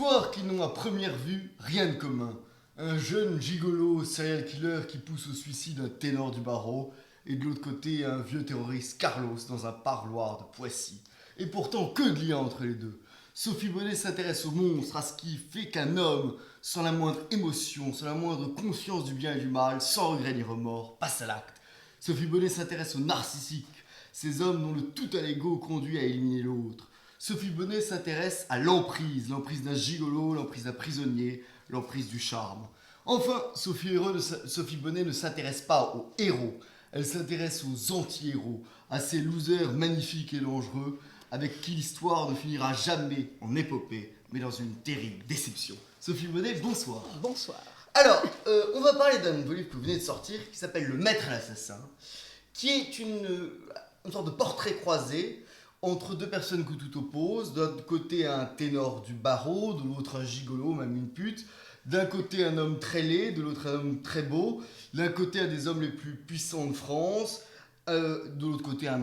Histoire qui n'ont à première vue rien de commun. Un jeune gigolo serial killer qui pousse au suicide un ténor du barreau, et de l'autre côté un vieux terroriste Carlos dans un parloir de Poissy. Et pourtant, que de lien entre les deux. Sophie Bonnet s'intéresse au monstre, à ce qui fait qu'un homme, sans la moindre émotion, sans la moindre conscience du bien et du mal, sans regret ni remords, passe à l'acte. Sophie Bonnet s'intéresse aux narcissiques, ces hommes dont le tout à l'ego conduit à éliminer l'autre. Sophie Bonnet s'intéresse à l'emprise d'un gigolo, l'emprise d'un prisonnier, l'emprise du charme. Enfin, Sophie Bonnet ne s'intéresse pas aux héros, elle s'intéresse aux anti-héros, à ces losers magnifiques et dangereux, avec qui l'histoire ne finira jamais en épopée, mais dans une terrible déception. Sophie Bonnet, bonsoir. Bonsoir. Alors, on va parler d'un nouveau livre que vous venez de sortir, qui s'appelle Le Maître et l'Assassin, qui est une sorte de portrait croisé entre deux personnes que tout oppose. D'un côté un ténor du barreau, de l'autre un gigolo, même une pute. D'un côté un homme très laid, de l'autre un homme très beau. D'un côté un des hommes les plus puissants de France, de l'autre côté un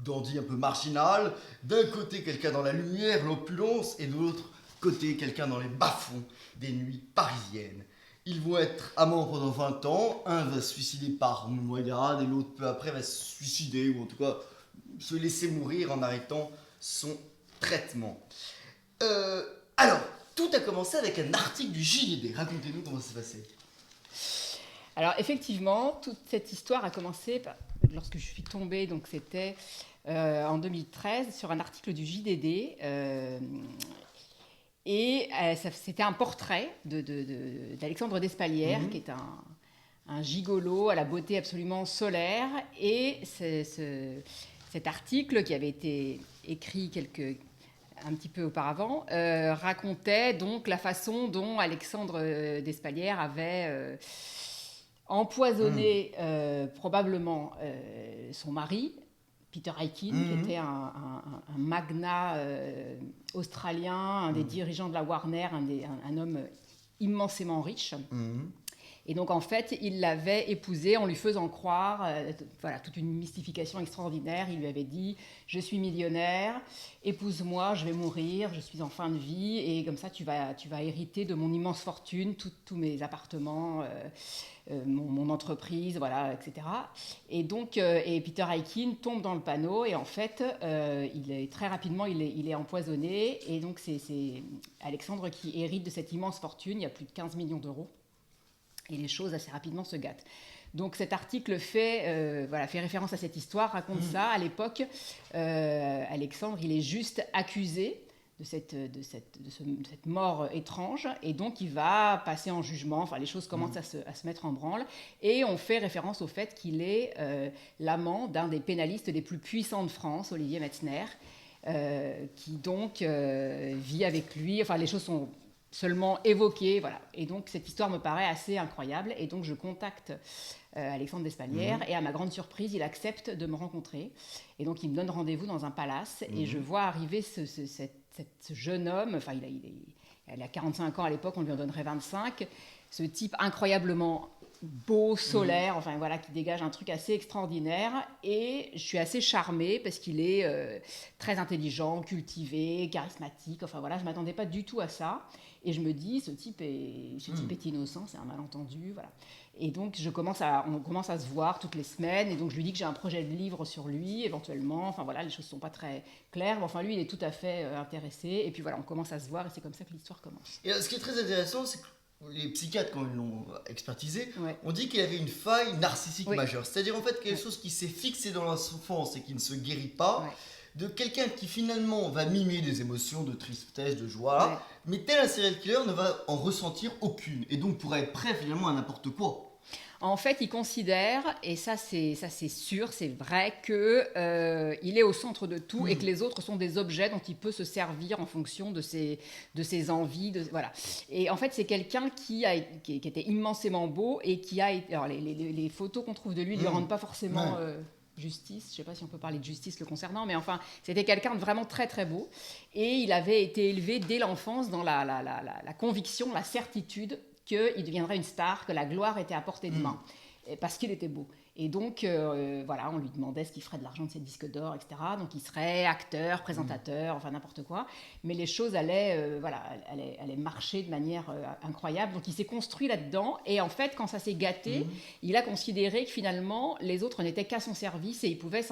dandy un peu marginal. D'un côté quelqu'un dans la lumière, l'opulence, et de l'autre côté quelqu'un dans les bas-fonds des nuits parisiennes. Ils vont être amants pendant 20 ans, un va se suicider par noyade et l'autre peu après va se suicider, ou en tout cas se laisser mourir en arrêtant son traitement. Alors, tout a commencé avec un article du JDD. Racontez-nous comment ça s'est passé. Alors effectivement, toute cette histoire a commencé lorsque je suis tombée, donc c'était en 2013, sur un article du JDD. C'était un portrait d'Alexandre Despalières, qui est un gigolo à la beauté absolument solaire. Et cet article, qui avait été écrit un petit peu auparavant, racontait donc la façon dont Alexandre Despalières avait empoisonné probablement son mari, Peter Aikin, qui était un magnat australien, un des dirigeants de la Warner, un homme immensément riche. Et donc, en fait, il l'avait épousée en lui faisant croire, toute une mystification extraordinaire. Il lui avait dit « Je suis millionnaire, épouse-moi, je vais mourir, je suis en fin de vie, et comme ça, tu vas hériter de mon immense fortune, tous mes appartements, mon entreprise, voilà, etc. » Et donc, et Peter Aikin tombe dans le panneau, et en fait, très rapidement, il est empoisonné. Et donc, c'est Alexandre qui hérite de cette immense fortune. Il y a plus de 15 millions d'euros. Et les choses assez rapidement se gâtent. Donc cet article fait référence à cette histoire, raconte ça. À l'époque, Alexandre, il est juste accusé de cette mort étrange, et donc il va passer en jugement. Enfin, les choses commencent à se mettre en branle, et on fait référence au fait qu'il est l'amant d'un des pénalistes les plus puissants de France, Olivier Metzner, qui donc vit avec lui. Enfin, les choses sont seulement évoqué, voilà. Et donc, cette histoire me paraît assez incroyable. Et donc, je contacte Alexandre Despalières. Et à ma grande surprise, il accepte de me rencontrer. Et donc, il me donne rendez-vous dans un palace. Et je vois arriver ce jeune homme. Enfin, il a 45 ans à l'époque, on lui en donnerait 25. Ce type incroyablement beau, solaire, enfin voilà, qui dégage un truc assez extraordinaire. Et je suis assez charmée parce qu'il est très intelligent, cultivé, charismatique. Enfin voilà, je ne m'attendais pas du tout à ça. Et je me dis, ce type est innocent, c'est un malentendu, voilà. Et donc, on commence à se voir toutes les semaines. Et donc, je lui dis que j'ai un projet de livre sur lui, éventuellement. Enfin voilà, les choses ne sont pas très claires. Mais enfin, lui, il est tout à fait intéressé. Et puis voilà, on commence à se voir, et c'est comme ça que l'histoire commence. Et ce qui est très intéressant, c'est que les psychiatres, quand ils l'ont expertisé, ont dit qu'il avait une faille narcissique majeure. C'est-à-dire, en fait, quelque chose qui s'est fixé dans l'enfance et qui ne se guérit pas, de quelqu'un qui, finalement, va mimer des émotions de tristesse, de joie, mais tel un serial killer ne va en ressentir aucune, et donc pourrait être prêt, finalement, à n'importe quoi. En fait, il considère, et ça c'est sûr, c'est vrai, qu'il est au centre de tout et que les autres sont des objets dont il peut se servir en fonction de ses envies. Voilà. Et en fait, c'est quelqu'un qui était immensément beau et qui a été... Alors, les photos qu'on trouve de lui ne lui rendent pas forcément... justice, je ne sais pas si on peut parler de justice le concernant, mais enfin, c'était quelqu'un de vraiment très très beau. Et il avait été élevé dès l'enfance dans la conviction, la certitude qu'il deviendrait une star, que la gloire était à portée de main, parce qu'il était beau. Et donc, voilà, on lui demandait ce qu'il ferait de l'argent de ses disques d'or, etc. Donc, il serait acteur, présentateur, enfin n'importe quoi. Mais les choses allaient marcher de manière incroyable. Donc, il s'est construit là-dedans. Et en fait, quand ça s'est gâté, il a considéré que finalement, les autres n'étaient qu'à son service et il pouvait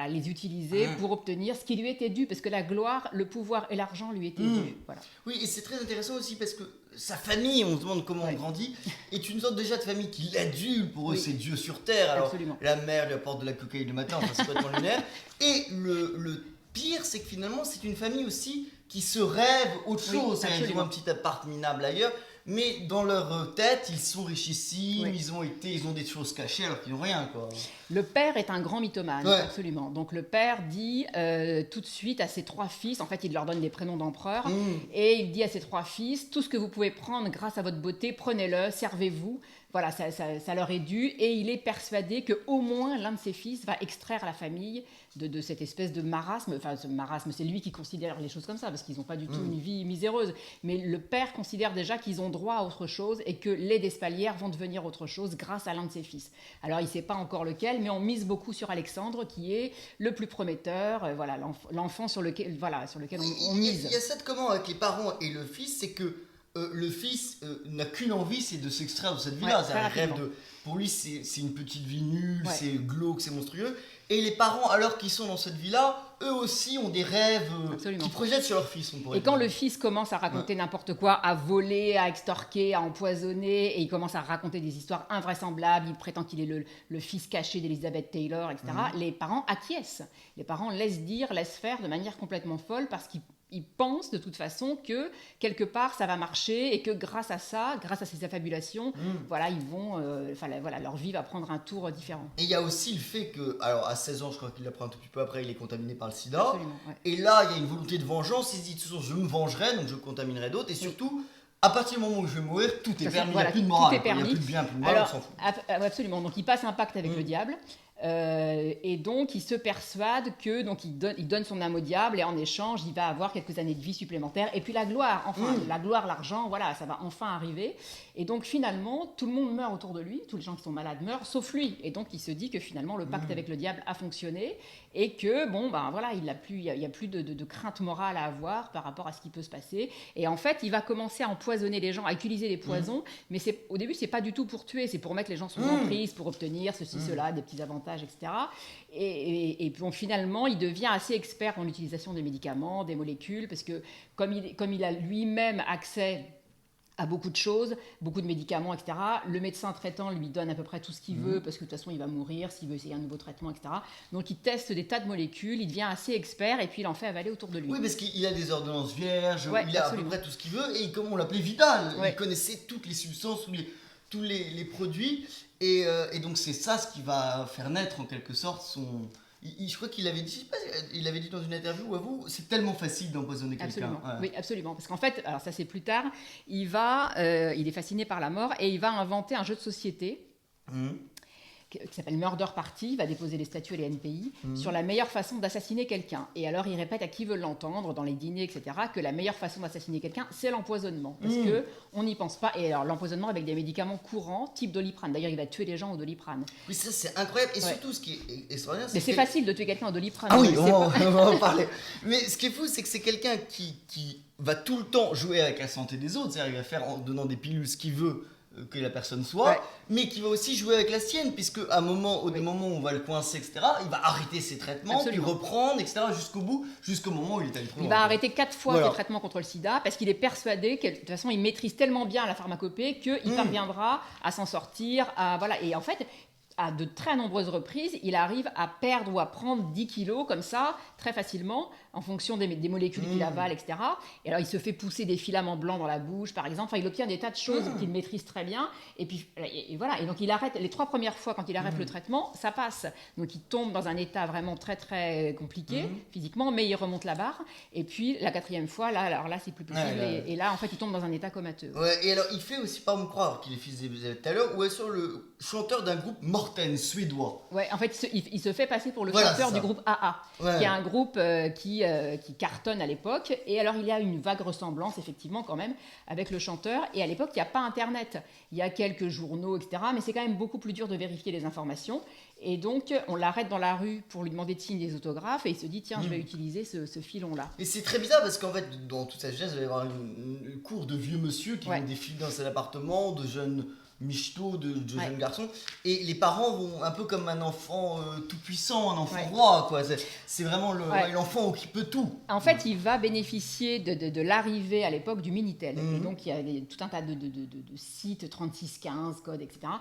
les utiliser pour obtenir ce qui lui était dû. Parce que la gloire, le pouvoir et l'argent lui étaient dus. Voilà. Oui, et c'est très intéressant aussi parce que sa famille, on se demande comment on grandit, est une sorte déjà de famille qui l'adule. Pour eux, c'est Dieu sur terre. Alors, absolument. La mère lui apporte de la cocaïne le matin, enfin, c'est complètement lunaire. Et le pire, c'est que finalement, c'est une famille aussi qui se rêve autre chose. Ils ont un petit appart minable ailleurs, mais dans leur tête, ils sont richissimes, ils ont des choses cachées alors qu'ils n'ont rien, quoi. Le père est un grand mythomane, absolument. Donc le père dit tout de suite à ses 3 fils, en fait il leur donne des prénoms d'empereurs, et il dit à ses 3 fils, tout ce que vous pouvez prendre grâce à votre beauté, prenez-le, servez-vous. Voilà, ça leur est dû, et il est persuadé qu'au moins l'un de ses fils va extraire la famille de cette espèce de marasme. Enfin, ce marasme, c'est lui qui considère les choses comme ça, parce qu'ils n'ont pas du tout une vie miséreuse. Mais le père considère déjà qu'ils ont droit à autre chose, et que les d'Espalières vont devenir autre chose grâce à l'un de ses fils. Alors, il ne sait pas encore lequel, mais on mise beaucoup sur Alexandre, qui est le plus prometteur, l'enfant sur lequel on mise. Il y a ça de comment avec les parents et le fils, c'est que le fils n'a qu'une envie, c'est de s'extraire de cette vie-là. Pour lui, c'est une petite vie nulle, c'est glauque, c'est monstrueux. Et les parents, alors qu'ils sont dans cette vie-là, eux aussi ont des rêves qui projettent sur leur fils. Et quand le fils commence à raconter n'importe quoi, à voler, à extorquer, à empoisonner, et il commence à raconter des histoires invraisemblables, il prétend qu'il est le fils caché d'Elizabeth Taylor, etc., les parents acquiescent. Les parents laissent faire de manière complètement folle, parce qu'ils pensent de toute façon que quelque part ça va marcher, et que grâce à ces affabulations, ils vont, leur vie va prendre un tour différent. Et il y a aussi le fait que, alors à 16 ans, je crois qu'il l'apprend un tout petit peu après, il est contaminé par le sida. Absolument, et là il y a une volonté de vengeance, il se dit de toute façon je me vengerai, donc je contaminerai d'autres, et surtout à partir du moment où je vais mourir, tout est permis, il n'y a plus de morale, il n'y a plus de bien, plus de mal, on s'en fout. Absolument, donc il passe un pacte avec le diable. Et donc il se persuade que il donne son âme au diable, et en échange il va avoir quelques années de vie supplémentaires, et puis la gloire, l'argent, ça va enfin arriver. Et donc finalement tout le monde meurt autour de lui, tous les gens qui sont malades meurent sauf lui, et donc il se dit que finalement le pacte avec le diable a fonctionné, et que il n'y a plus de crainte morale à avoir par rapport à ce qui peut se passer. Et en fait il va commencer à empoisonner les gens, à utiliser les poisons, mais au début c'est pas du tout pour tuer, c'est pour mettre les gens sous emprise, pour obtenir ceci, cela, des petits avantages, etc. Et bon, finalement, il devient assez expert dans l'utilisation des médicaments, des molécules, parce que comme il a lui-même accès à beaucoup de choses, beaucoup de médicaments, etc., le médecin traitant lui donne à peu près tout ce qu'il veut, parce que de toute façon, il va mourir s'il veut essayer un nouveau traitement, etc. Donc, il teste des tas de molécules, il devient assez expert, et puis il en fait avaler autour de lui. Oui, parce qu'il a des ordonnances vierges, il a à peu près tout ce qu'il veut, et comme on l'appelait Vidal, il connaissait toutes les substances, tous les produits, et donc c'est ça ce qui va faire naître en quelque sorte son... Je crois qu'il avait dit, je sais pas, il avait dit dans une interview à vous, c'est tellement facile d'empoisonner quelqu'un. Oui, absolument. Parce qu'en fait, alors ça c'est plus tard, il est fasciné par la mort, et il va inventer un jeu de société qui s'appelle Murder Party. Il va déposer les statuts et les NPI sur la meilleure façon d'assassiner quelqu'un. Et alors il répète à qui veut l'entendre, dans les dîners, etc., que la meilleure façon d'assassiner quelqu'un, c'est l'empoisonnement. Parce qu'on n'y pense pas. Et alors l'empoisonnement avec des médicaments courants, type Doliprane. D'ailleurs, il va tuer les gens au Doliprane. Oui, ça c'est incroyable. Et surtout, ce qui est extraordinaire, c'est facile de tuer quelqu'un au Doliprane. Ah oui, on va en parler. Mais ce qui est fou, c'est que c'est quelqu'un qui va tout le temps jouer avec la santé des autres. C'est-à-dire, il va faire en donnant des pilules ce qu'il veut que la personne soit, mais qui va aussi jouer avec la sienne, puisque à des moments où on va le coincer, etc., il va arrêter ses traitements, puis reprendre, etc., jusqu'au bout, jusqu'au moment où il est allé trop loin. Il va arrêter 4 fois ses traitements contre le sida, parce qu'il est persuadé que de toute façon, il maîtrise tellement bien la pharmacopée qu'il parviendra à s'en sortir. Et en fait, à de très nombreuses reprises, il arrive à perdre ou à prendre 10 kilos comme ça, très facilement, en fonction des molécules qu'il avale, etc. Et alors, il se fait pousser des filaments blancs dans la bouche, par exemple. Enfin, il obtient des tas de choses qu'il maîtrise très bien. Et puis, et voilà. Et donc, il arrête, les 3 premières fois, quand il arrête le traitement, ça passe. Donc, il tombe dans un état vraiment très, très compliqué, physiquement, mais il remonte la barre. Et puis, la 4e fois, alors là, c'est plus possible. Et là, en fait, il tombe dans un état comateux. Ouais, et alors, il fait aussi pas me croire qu'il est fils d'Elisabeth Taylor, ou est sur le chanteur d'un groupe Morten, suédois. Ouais, en fait, il se fait passer pour le chanteur du groupe AA, qui est un groupe qui qui cartonne à l'époque. Et alors, il y a une vague ressemblance, effectivement, quand même, avec le chanteur. Et à l'époque, il n'y a pas Internet. Il y a quelques journaux, etc. Mais c'est quand même beaucoup plus dur de vérifier les informations. Et donc, on l'arrête dans la rue pour lui demander de signer des autographes. Et il se dit, tiens, je vais utiliser ce filon-là. Et c'est très bizarre parce qu'en fait, dans toute sa jeunesse, il va y avoir une cour de vieux monsieur qui vont défiler dans cet appartement, de jeunes michetots, de jeunes garçons. Et les parents vont un peu comme un enfant tout puissant, un enfant roi, quoi. C'est vraiment l'enfant qui peut tout. En fait, il va bénéficier de l'arrivée à l'époque du Minitel. Et donc, il y a tout un tas de sites 3615, codes, etc.,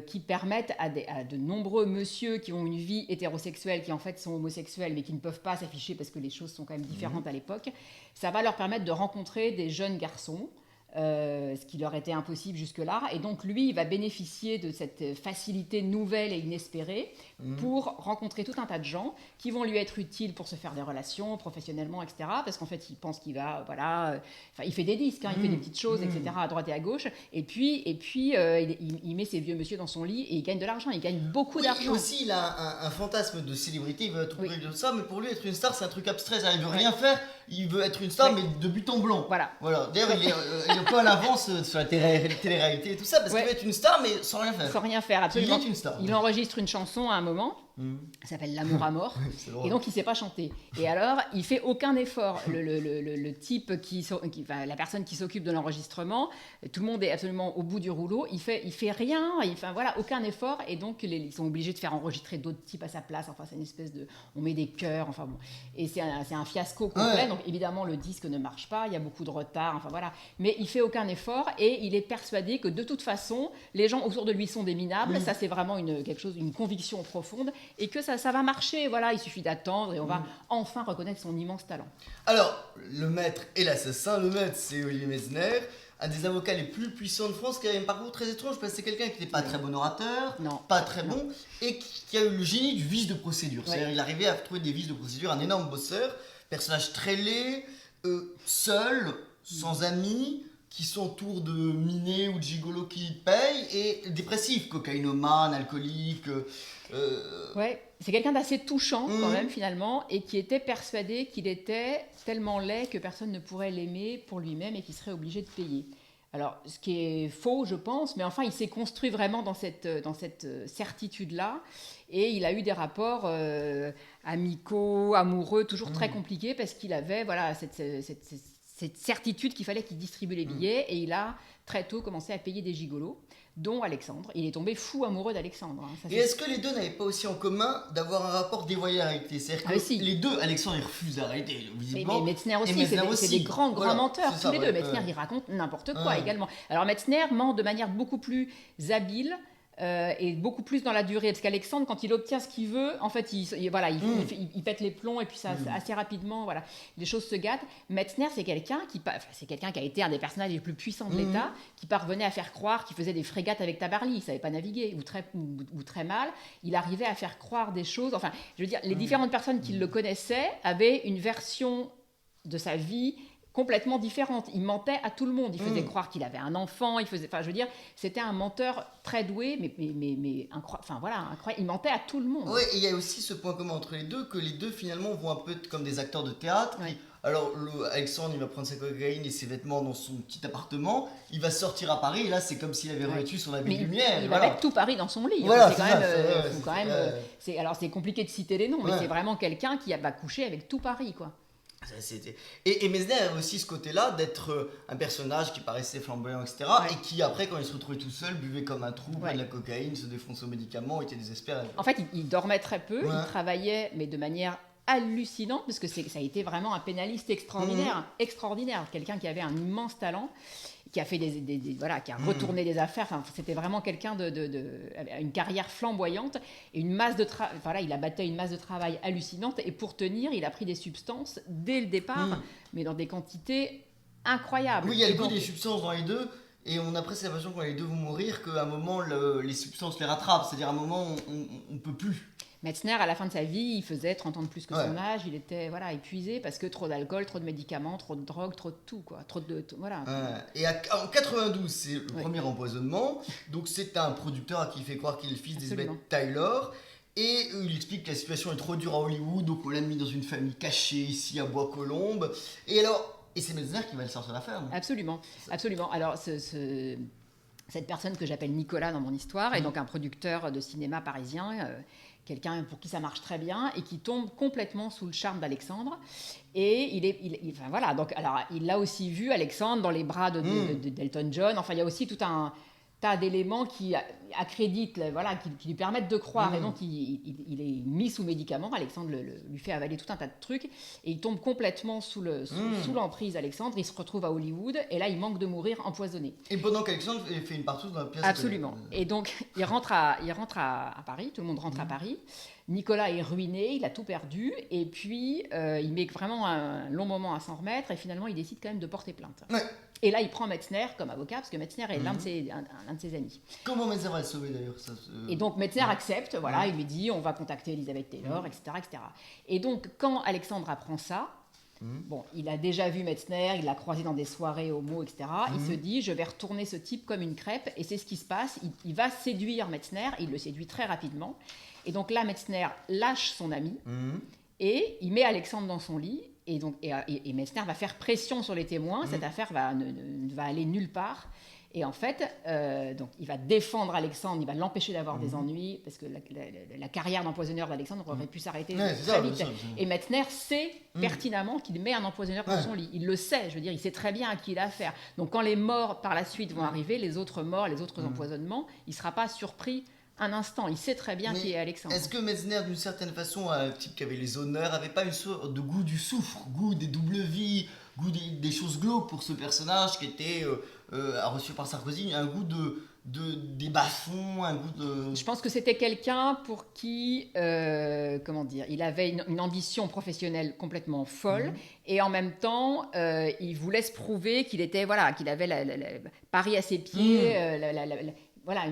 qui permettent à de nombreux messieurs qui ont une vie hétérosexuelle, qui en fait sont homosexuels, mais qui ne peuvent pas s'afficher parce que les choses sont quand même différentes à l'époque. Ça va leur permettre de rencontrer des jeunes garçons, ce qui leur était impossible jusque-là. Et donc, lui, il va bénéficier de cette facilité nouvelle et inespérée pour rencontrer tout un tas de gens qui vont lui être utiles pour se faire des relations professionnellement, etc. Parce qu'en fait, il pense qu'il va, il fait des disques, il fait des petites choses, etc. à droite et à gauche. Et puis il met ses vieux monsieur dans son lit et il gagne de l'argent. Il gagne beaucoup d'argent. Aussi, il a un fantasme de célébrité. Il veut être de ça, mais pour lui, être une star, c'est un truc abstrait. Il veut rien faire. Il veut être une star, mais de but en blanc. Voilà. D'ailleurs, il est un peu à l'avance sur la télé-réalité et tout ça, parce qu'il veut être une star, mais sans rien faire. Sans rien faire, absolument. Il est une star. Il enregistre une chanson à un moment. Ça s'appelle L'amour à mort. Et donc il ne sait pas chanter. Et alors il fait aucun effort. Le type la personne qui s'occupe de l'enregistrement, tout le monde est absolument au bout du rouleau. Il fait rien. Aucun effort. Et donc ils sont obligés de faire enregistrer d'autres types à sa place. Enfin c'est une espèce de, on met des chœurs. Enfin bon. Et c'est un fiasco complet. Donc évidemment le disque ne marche pas. Il y a beaucoup de retard. Enfin voilà. Mais il fait aucun effort et il est persuadé que de toute façon les gens autour de lui sont des minables. Ça c'est vraiment une conviction profonde. Et que ça va marcher, il suffit d'attendre et on va enfin reconnaître son immense talent. Alors, le maître et l'assassin, le maître c'est Olivier Messner, un des avocats les plus puissants de France, qui a un parcours très étrange, parce que c'est quelqu'un qui n'était pas très bon orateur, pas très bon, et qui a eu le génie du vice de procédure. C'est-à-dire qu'il arrivait à trouver des vices de procédure, un énorme bosseur, personnage très laid, seul, sans amis, qui s'entoure de minés ou de gigolos qui payent, et dépressif, cocaïnomane, alcoolique. C'est quelqu'un d'assez touchant quand même finalement, et qui était persuadé qu'il était tellement laid que personne ne pourrait l'aimer pour lui-même et qu'il serait obligé de payer. Alors, ce qui est faux, je pense, mais enfin, il s'est construit vraiment dans cette certitude-là, et il a eu des rapports amicaux, amoureux, toujours très compliqués, parce qu'il avait cette certitude qu'il fallait qu'il distribue les billets, et il a très tôt commencé à payer des gigolos, dont Alexandre. Il est tombé fou amoureux d'Alexandre. Et est-ce que les deux n'avaient pas aussi en commun d'avoir un rapport dévoyé à la réalité? C'est-à-dire que les deux, Alexandre, il refuse la réalité, visiblement. Mais Metzner aussi, c'est des grands menteurs, tous les deux. Metzner, il raconte n'importe quoi également. Alors Metzner ment de manière beaucoup plus habile, et beaucoup plus dans la durée, parce qu'Alexandre, quand il obtient ce qu'il veut, en fait, il pète les plombs, et puis ça, assez rapidement, les choses se gâtent. Metzner, c'est quelqu'un qui a été un des personnages les plus puissants de l'État, qui parvenait à faire croire qu'il faisait des frégates avec Tabarly. Il savait pas naviguer, ou très mal. Il arrivait à faire croire des choses. Enfin, je veux dire, les différentes personnes qui le connaissaient avaient une version de sa vie complètement différente. Il mentait à tout le monde. Il faisait croire qu'il avait un enfant. C'était un menteur très doué, mais incroyable. Il mentait à tout le monde. Oui, et il y a aussi ce point commun entre les deux, que les deux finalement vont un peu comme des acteurs de théâtre. Alors, Alexandre, il va prendre sa cocaïne et ses vêtements dans son petit appartement. Il va sortir à Paris, et là, c'est comme s'il avait revêtu son habit de lumière. Il va mettre tout Paris dans son lit. C'est compliqué de citer les noms, mais c'est vraiment quelqu'un qui va coucher avec tout Paris, quoi. Et Messner a aussi ce côté-là d'être un personnage qui paraissait flamboyant, etc. Et qui après, quand il se retrouvait tout seul, buvait comme un trou, prenait de la cocaïne, se défonçait aux médicaments, était désespéré. En fait, il dormait très peu, il travaillait, mais de manière hallucinante, parce que ça a été vraiment un pénaliste extraordinaire, quelqu'un qui avait un immense talent, qui a fait qui a retourné des affaires. Enfin, c'était vraiment quelqu'un une carrière flamboyante et une masse de travail. Il a battu une masse de travail hallucinante, et pour tenir, il a pris des substances dès le départ, mais dans des quantités incroyables. Oui, il y a le goût des substances dans les deux. Et on a presque l'impression quand les deux vont mourir qu'à un moment les substances les rattrapent, c'est-à-dire à un moment on peut plus. Metzner, à la fin de sa vie, il faisait 30 ans de plus que son âge, il était épuisé parce que trop d'alcool, trop de médicaments, trop de drogue, trop de tout, quoi. Et en 92, c'est le premier empoisonnement, donc c'est un producteur à qui il fait croire qu'il est le fils d'Elizabeth Taylor, Et il explique que la situation est trop dure à Hollywood, donc on l'a mis dans une famille cachée ici à Bois-Colombes. Et c'est Metzner qui va le sortir de la ferme. Absolument, absolument. Alors, cette personne que j'appelle Nicolas dans mon histoire est donc un producteur de cinéma parisien, quelqu'un pour qui ça marche très bien et qui tombe complètement sous le charme d'Alexandre. Et enfin, voilà, donc, alors, il l'a aussi vu, Alexandre, dans les bras d'Elton John. Enfin, il y a aussi tout un tas d'éléments qui accréditent, voilà, qui lui permettent de croire. Et donc, il est mis sous médicaments. Alexandre lui fait avaler tout un tas de trucs. Et il tombe complètement sous l'emprise d'Alexandre. Il se retrouve à Hollywood. Et là, il manque de mourir empoisonné. Et pendant qu'Alexandre fait une partouze dans la pièce. Absolument. Et donc, il rentre à Paris. Tout le monde rentre à Paris. Nicolas est ruiné, il a tout perdu. Et puis, il met vraiment un long moment à s'en remettre. Et finalement, il décide quand même de porter plainte. Ouais. Et là, il prend Metzner comme avocat, parce que Metzner est l'un de ses amis. Comment Metzner va le sauver d'ailleurs Et donc Metzner accepte, voilà, il lui dit on va contacter Elizabeth Taylor, etc., etc. Et donc, quand Alexandre apprend ça, bon, il a déjà vu Metzner, il l'a croisé dans des soirées homo, etc. Il se dit je vais retourner ce type comme une crêpe, et c'est ce qui se passe. Il va séduire Metzner, il le séduit très rapidement. Et donc là, Metzner lâche son ami, et il met Alexandre dans son lit. Et Metzner va faire pression sur les témoins. Cette affaire ne va aller nulle part. Et en fait, donc, il va défendre Alexandre, il va l'empêcher d'avoir des ennuis, parce que la carrière d'empoisonneur d'Alexandre aurait pu s'arrêter très vite. Et Metzner sait pertinemment qu'il met un empoisonneur dans son lit. Il le sait, je veux dire, il sait très bien à qui il a affaire. Donc quand les morts par la suite vont arriver, les autres morts, les autres empoisonnements, il ne sera pas surpris un instant. Il sait très bien qui est Alexandre. Est-ce que Metzner, d'une certaine façon, un type qui avait les honneurs, avait pas une sorte de goût du soufre, goût des doubles vies, goût des choses glauques pour ce personnage qui était reçu par Sarkozy, un goût des bas-fonds, un goût de... Je pense que c'était quelqu'un pour qui, comment dire, il avait une ambition professionnelle complètement folle, et en même temps, il voulait se prouver qu'il était, voilà, qu'il avait Paris à ses pieds, voilà,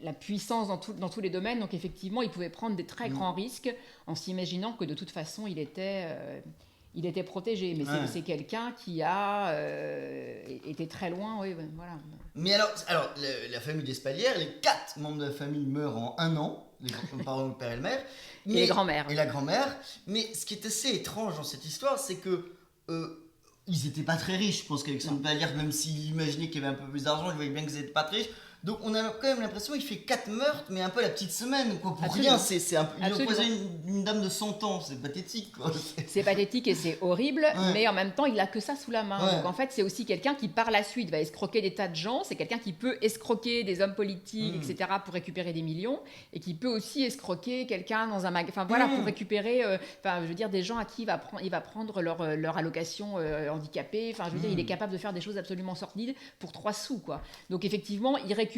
la puissance dans tous les domaines. Donc effectivement, il pouvait prendre des très grands risques en s'imaginant que de toute façon, il était protégé. Mais c'est quelqu'un qui a été très loin. Oui, voilà. Mais alors la famille d'Espalières, les 4 membres de la famille meurent en 1 an, les parents, le père et le mère. Et les grands-mères. Et la grand-mère. Mais ce qui est assez étrange dans cette histoire, c'est que... ils n'étaient pas très riches. Je pense qu'Alexandre Espalières, même s'il imaginait qu'il y avait un peu plus d'argent, il voyait bien qu'ils n'étaient pas très riches. Donc on a quand même l'impression qu'il fait 4 meurtres, mais un peu la petite semaine, quoi. Pour Absolument. rien, c'est un peu... Il a empoisonné une dame de 100 ans, c'est pathétique, quoi. C'est pathétique et c'est horrible, mais en même temps, il a que ça sous la main. Donc en fait, c'est aussi quelqu'un qui, par la suite, va escroquer des tas de gens. C'est quelqu'un qui peut escroquer des hommes politiques, etc., pour récupérer des millions, et qui peut aussi escroquer quelqu'un dans un magasin. Enfin voilà, pour récupérer, je veux dire, des gens à qui il va prendre leur allocation handicapée. Enfin, je veux dire, il est capable de faire des choses absolument sordides pour 3 sous, quoi. Donc effectivement, il récupère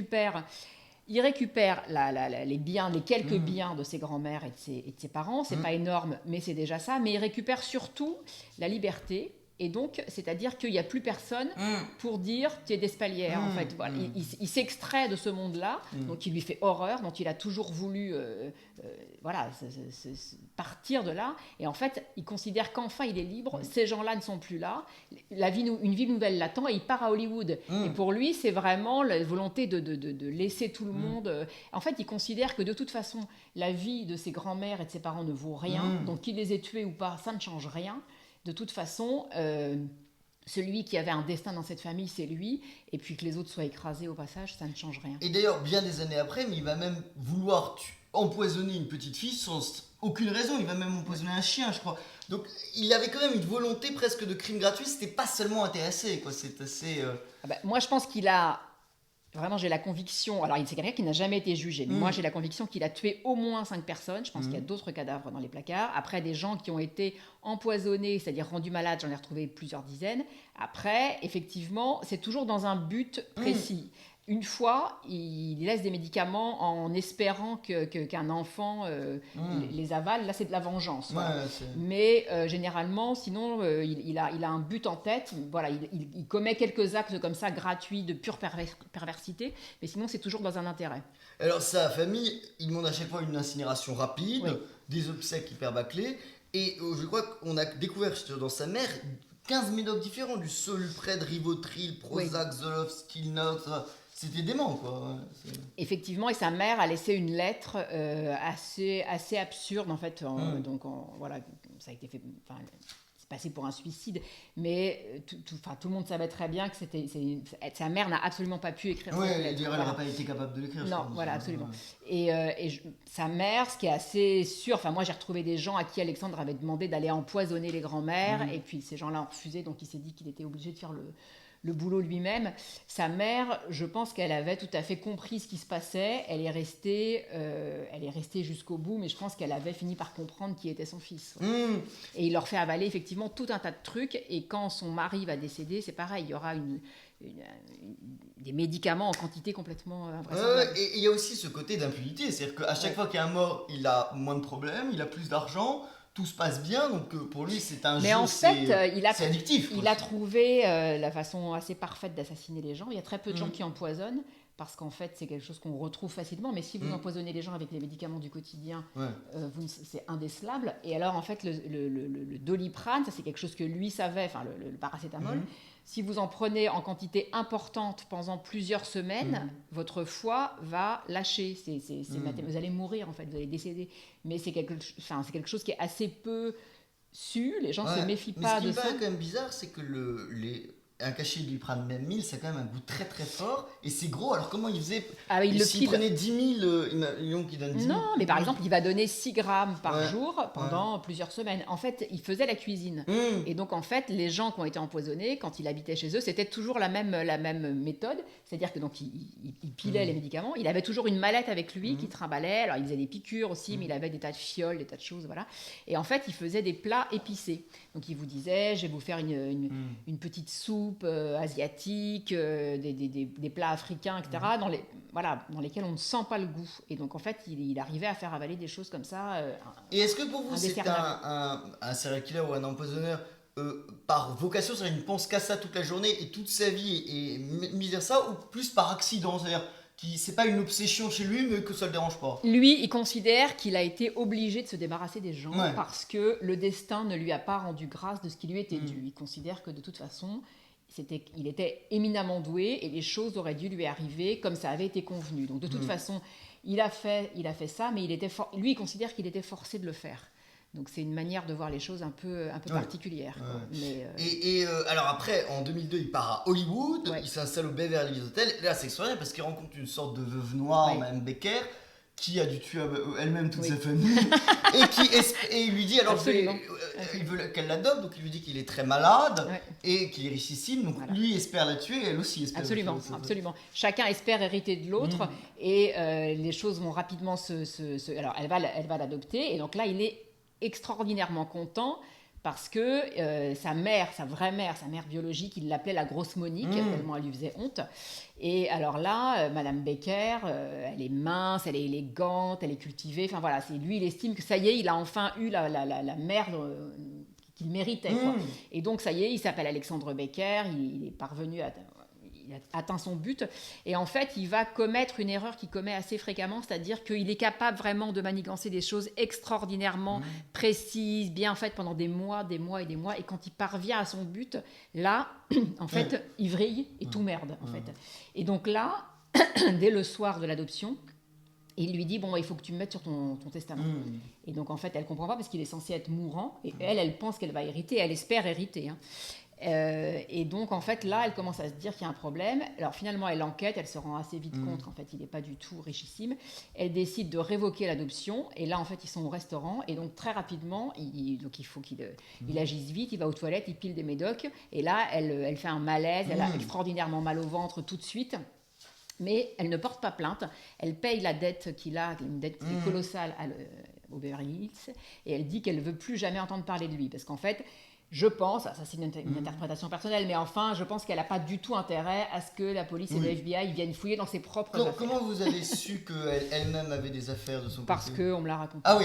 les biens, les quelques biens de ses grands-mères et de ses parents. C'est pas énorme, mais c'est déjà ça. Mais il récupère surtout la liberté. Et donc, c'est-à-dire qu'il n'y a plus personne pour dire tu es d'Espalières. En fait, voilà. Il s'extrait de ce monde-là, donc il lui fait horreur, dont il a toujours voulu partir de là. Et en fait, il considère qu'enfin il est libre. Ces gens-là ne sont plus là. Une vie nouvelle l'attend et il part à Hollywood. Et pour lui, c'est vraiment la volonté de laisser tout le monde. En fait, il considère que de toute façon, la vie de ses grands-mères et de ses parents ne vaut rien. Donc qu'il les ait tués ou pas, ça ne change rien. De toute façon, celui qui avait un destin dans cette famille, c'est lui. Et puis que les autres soient écrasés au passage, ça ne change rien. Et d'ailleurs, bien des années après, mais il va même vouloir empoisonner une petite fille sans aucune raison. Il va même empoisonner un chien, je crois. Donc, il avait quand même une volonté presque de crime gratuit. C'était pas seulement intéressé, quoi. C'est assez... moi, je pense qu'il a... Vraiment, j'ai la conviction... Alors, c'est quelqu'un qui n'a jamais été jugé. Mais moi, j'ai la conviction qu'il a tué au moins 5 personnes. Je pense qu'il y a d'autres cadavres dans les placards. Après, des gens qui ont été empoisonnés, c'est-à-dire rendus malades, j'en ai retrouvé plusieurs dizaines. Après, effectivement, c'est toujours dans un but précis. Une fois, il laisse des médicaments en espérant qu'un enfant les avale. Là, c'est de la vengeance. Voilà. Mais généralement, sinon, il a un but en tête. Voilà, il commet quelques actes comme ça, gratuits, de pure perversité. Mais sinon, c'est toujours dans un intérêt. Alors, sa famille, il demande à chaque fois une incinération rapide, des obsèques hyper bâclées. Et je crois qu'on a découvert dans sa mère 15 médocs différents, du Solupred, Rivotril, Prozac, Zoloft, Stilnox... C'était dément, quoi. Ouais, Effectivement, et sa mère a laissé une lettre assez absurde, en fait. Donc, voilà, ça a été fait... Enfin, c'est passé pour un suicide, mais tout le monde savait très bien que sa mère n'a absolument pas pu écrire cette lettre. Elle n'aurait pas été capable de l'écrire. Non, voilà, absolument. Et sa mère, ce qui est assez sûr, enfin moi j'ai retrouvé des gens à qui Alexandre avait demandé d'aller empoisonner les grands-mères, et puis ces gens-là ont refusé, donc il s'est dit qu'il était obligé de faire le boulot lui-même. Sa mère, je pense qu'elle avait tout à fait compris ce qui se passait, elle est restée jusqu'au bout, mais je pense qu'elle avait fini par comprendre qui était son fils. Et il leur fait avaler effectivement tout un tas de trucs, et quand son mari va décéder, c'est pareil, il y aura des médicaments en quantité complètement invraisemblable. Et il y a aussi ce côté d'impunité, c'est-à-dire qu'à chaque fois qu'il y a un mort, il a moins de problèmes, il a plus d'argent, tout se passe bien, donc pour lui c'est un jeu, mais en fait, c'est addictif. Il a trouvé la façon assez parfaite d'assassiner les gens. Il y a très peu de gens qui empoisonnent, parce qu'en fait c'est quelque chose qu'on retrouve facilement, mais si vous empoisonnez les gens avec les médicaments du quotidien, c'est indécelable. Et alors en fait le Doliprane, ça c'est quelque chose que lui savait, enfin le paracétamol, si vous en prenez en quantité importante pendant plusieurs semaines, votre foie va lâcher. Vous allez mourir, en fait, vous allez décéder. Mais c'est quelque chose qui est assez peu su. Les gens ne se méfient pas de ça. Ce qui me paraît quand même bizarre, c'est que un cachet de Doliprane, même 1000, ça a quand même un goût très très fort. Et c'est gros, alors comment il faisait s'il prenait 10 000, imaginons qu'il donne 10 000. Non, mais par exemple, il va donner 6 grammes par jour pendant plusieurs semaines. En fait, il faisait la cuisine. Et donc, en fait, les gens qui ont été empoisonnés, quand il habitait chez eux, c'était toujours la même méthode. C'est-à-dire que donc, il pilait les médicaments. Il avait toujours une mallette avec lui qui trimballait. Alors, il faisait des piqûres aussi, mais il avait des tas de fioles, des tas de choses, voilà. Et en fait, il faisait des plats épicés. Donc, il vous disait, je vais vous faire une petite soupe asiatique, des plats africains, etc., dans lesquels on ne sent pas le goût. Et donc, en fait, il arrivait à faire avaler des choses comme ça. Et est-ce que pour vous, c'est un serial killer ou un empoisonneur par vocation, c'est-à-dire qu'il ne pense qu'à ça toute la journée et toute sa vie est mise à ça, ou plus par accident, c'est-à-dire c'est pas une obsession chez lui, mais que ça le dérange pas? Lui, il considère qu'il a été obligé de se débarrasser des gens parce que le destin ne lui a pas rendu grâce de ce qui lui était dû. Il considère que de toute façon, il était éminemment doué et les choses auraient dû lui arriver comme ça avait été convenu. Donc de toute façon, il a fait ça, mais lui, il considère qu'il était forcé de le faire. Donc c'est une manière de voir les choses un peu particulière. Mais, alors après, en 2002, il part à Hollywood, il s'installe au Beverly Hills Hotel. Et là, c'est extraordinaire parce qu'il rencontre une sorte de veuve noire, Mme Becker, qui a dû tuer elle-même toute sa famille, et il lui dit, alors il veut qu'elle l'adopte, donc il lui dit qu'il est très malade et qu'il est richissime, donc lui espère la tuer, elle aussi espère la tuer. Absolument. Chacun espère hériter de l'autre, et les choses vont rapidement alors elle va l'adopter, et donc là il est extraordinairement content parce que sa mère biologique, il l'appelait la grosse Monique, tellement elle lui faisait honte. Et alors là, Madame Becker, elle est mince, elle est élégante, elle est cultivée. Enfin voilà, lui, il estime que ça y est, il a enfin eu la mère qu'il méritait. Quoi. Et donc ça y est, il s'appelle Alexandre Becker, il est parvenu il a atteint son but, et en fait il va commettre une erreur qu'il commet assez fréquemment, c'est-à-dire qu'il est capable vraiment de manigancer des choses extraordinairement précises, bien faites pendant des mois, et quand il parvient à son but, là en fait il vrille et tout merde en fait. Et donc là dès le soir de l'adoption, il lui dit, bon, il faut que tu me mettes sur ton testament. Et donc en fait elle comprend pas parce qu'il est censé être mourant, et elle pense qu'elle va hériter, elle espère hériter, hein. Et donc en fait là elle commence à se dire qu'il y a un problème. Alors finalement elle enquête, elle se rend assez vite compte qu'en fait il n'est pas du tout richissime. Elle décide de révoquer l'adoption, et là en fait ils sont au restaurant, et donc très rapidement il faut qu'il agisse vite, il va aux toilettes, il pile des médocs, et là elle fait un malaise, elle a extraordinairement mal au ventre tout de suite. Mais elle ne porte pas plainte, elle paye la dette qu'il a, une dette colossale au Beverly Hills, et elle dit qu'elle ne veut plus jamais entendre parler de lui, parce qu'en fait je pense, ça c'est une interprétation personnelle, mais enfin, je pense qu'elle n'a pas du tout intérêt à ce que la police et le FBI viennent fouiller dans ses propres affaires. Comment vous avez su qu'elle-même avait des affaires de son côté? Parce qu'on me l'a raconté. Ah oui,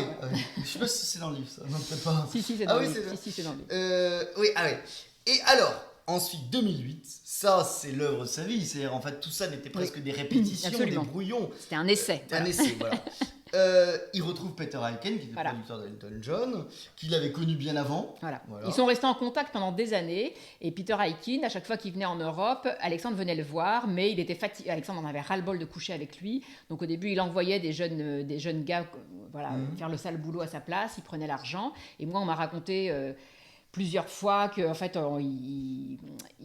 je ne sais pas si c'est dans le livre, ça. Non, peut-être pas. Si, c'est dans le livre. Si, c'est dans le livre. Oui. Et alors, ensuite, 2008, ça c'est l'œuvre de sa vie. C'est-à-dire, en fait, tout ça n'était presque des répétitions, des brouillons. C'était un essai. Voilà. Il retrouve Peter Aiken, qui était Voilà. producteur d'Elton John, qu'il avait connu bien avant. Voilà. Voilà. Ils sont restés en contact pendant des années. Et Peter Aiken, à chaque fois qu'il venait en Europe, Alexandre venait le voir, mais il était fatigué. Alexandre en avait ras-le-bol de coucher avec lui. Donc au début, il envoyait des jeunes gars faire le sale boulot à sa place. Il prenait l'argent. Et moi, on m'a raconté plusieurs fois qu'en fait, il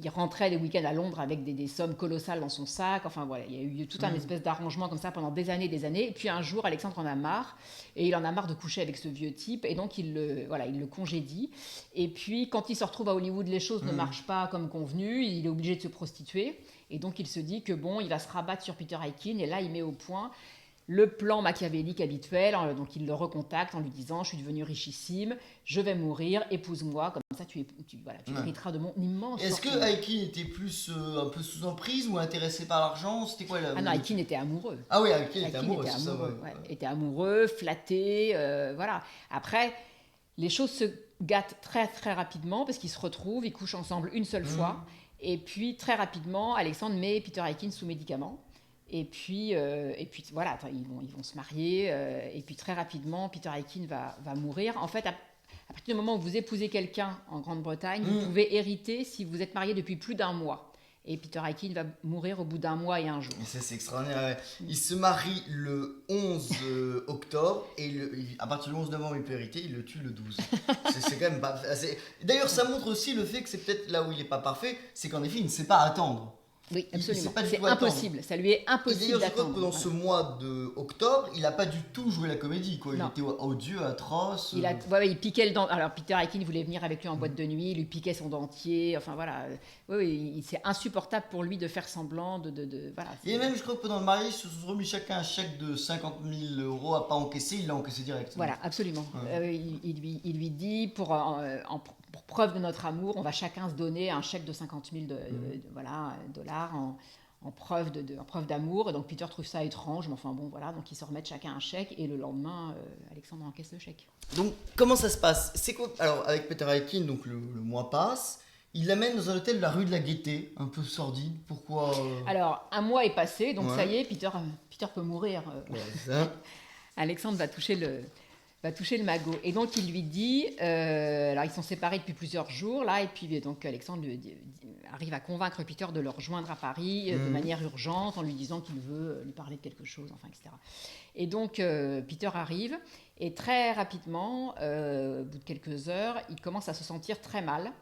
rentrait des week-ends à Londres avec des sommes colossales dans son sac. Enfin voilà, il y a eu tout un espèce d'arrangement comme ça pendant des années et des années. Et puis un jour, Alexandre en a marre. Et il en a marre de coucher avec ce vieux type. Et donc, il le congédie. Et puis, quand il se retrouve à Hollywood, les choses ne marchent pas comme convenu. Il est obligé de se prostituer. Et donc, il se dit que bon, il va se rabattre sur Peter Aiken. Et là, il met au point le plan machiavélique habituel. Donc, il le recontacte en lui disant « Je suis devenu richissime, je vais mourir, épouse-moi, comme ça tu hériteras de mon immense Est-ce fortune. » que Aiken était plus un peu sous emprise ou intéressé par l'argent? C'était quoi Ah non, Aiken était amoureux. Ah oui, Aiken était Aiken amoureux, était c'est ça, amoureux, ouais. était amoureux, flatté, voilà. Après, les choses se gâtent très très rapidement parce qu'ils se retrouvent, ils couchent ensemble une seule fois. Et puis, très rapidement, Alexandre met Peter Aiken sous médicaments. Et puis voilà, ils vont se marier. Et puis très rapidement, Peter Aiken va mourir. En fait, à partir du moment où vous épousez quelqu'un en Grande-Bretagne, vous pouvez hériter si vous êtes marié depuis plus d'1 mois. Et Peter Aiken va mourir au bout d'1 mois et 1 jour. Et ça, c'est extraordinaire. Il se marie le 11 octobre et à partir du 11 novembre, il peut hériter, il le tue le 12. C'est quand même pas assez. D'ailleurs, ça montre aussi le fait que c'est peut-être là où il n'est pas parfait, c'est qu'en effet, il ne sait pas attendre. Oui, absolument. C'est impossible. Ça lui est impossible d'attendre. d'attendre. Pendant ce mois d'octobre, il n'a pas du tout joué la comédie. Quoi. Il était odieux, atroce. Il piquait le dentier. Alors, Peter Aiken voulait venir avec lui en boîte de nuit, il lui piquait son dentier. Enfin, voilà. C'est insupportable pour lui de faire semblant voilà. Et même, je crois que pendant le mariage, ils se sont remis chacun un chèque de 50 000 € à pas encaisser. Il l'a encaissé direct. Voilà, absolument. Il lui dit, pour preuve de notre amour, on va chacun se donner un chèque de 50 000 dollars en preuve d'amour. Et donc Peter trouve ça étrange, mais enfin bon, voilà, donc ils se remettent chacun un chèque et le lendemain, Alexandre encaisse le chèque. Donc comment ça se passe? C'est quoi? Alors avec Peter Aiken, donc le mois passe, il l'amène dans un hôtel de la rue de la Gaîté, un peu sordide. Pourquoi Alors 1 mois est passé, donc ça y est, Peter peut mourir. Ouais, ça. Alexandre va toucher le magot. Et donc, il lui dit... alors, ils sont séparés depuis plusieurs jours, là, et puis donc Alexandre arrive à convaincre Peter de le rejoindre à Paris de manière urgente, en lui disant qu'il veut lui parler de quelque chose, enfin, etc. Et donc, Peter arrive, et très rapidement, au bout de quelques heures, il commence à se sentir très mal.